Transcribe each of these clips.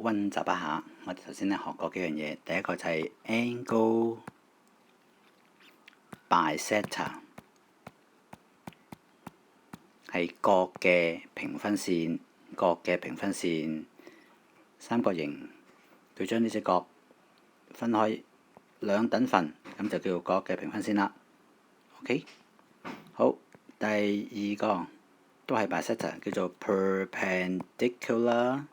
溫習一下。我哋頭先咧學過幾樣嘢，第一個就係 angle bisector， 係角嘅平分線，角嘅平分線，三角形佢將呢隻角分開兩等份，咁就叫做角嘅平分線啦。OK， 好，第二個都係 bisector， 叫做 perpendicular。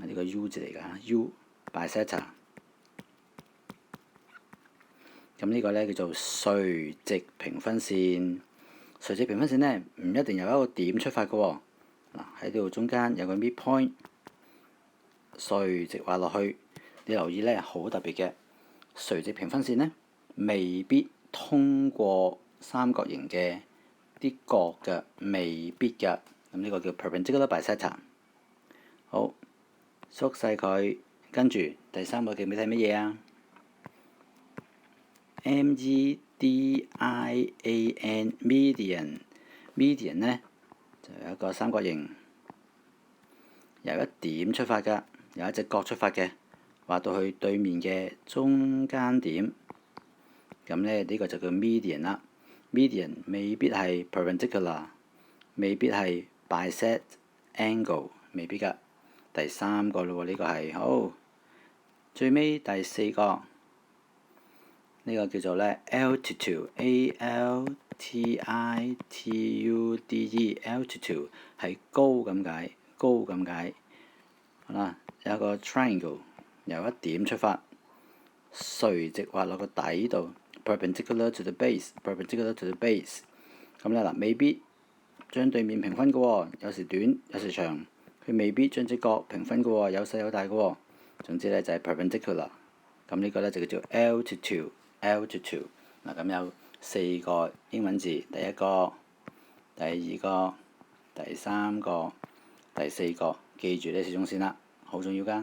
呢個 U 字嚟㗎 ，U bisector。咁呢個呢叫做垂直平分線。垂直平分線呢唔一定由一個點出發嘅喎。嗱，喺度中間有個 midpoint， 垂直畫落去。你留意呢，好特別嘅垂直平分線呢，未必通過三角形嘅啲角嘅，未必㗎。咁呢個叫 perpendicular bisector。好，縮細佢，跟住第三個記唔記得係乜嘢啊？median 呢就有一個三角形，由一點出發㗎，由一隻角出發嘅，畫到去對面嘅中間點。咁呢，呢個就叫 median 啦。median 未必係 perpendicular， 未必係bisect angle， 未必㗎。第三個咯喎，呢個係好。最尾第四個，呢個叫做咧 altitude，altitude 係高咁解，高咁解。好啦，有一個 triangle， 由一點出發，垂直畫落個底度 ，perpendicular to the base。咁咧嗱，未必將對面平分嘅喎，有時短，有時長。佢未必將隻角平分嘅喎，有細有大嘅喎。總之咧就係 perpendicular。咁呢個咧就叫做 altitude。嗱，咁有4個英文字，第一個、第二個、第三個、第四個，記住呢4種線啦，好重要㗎。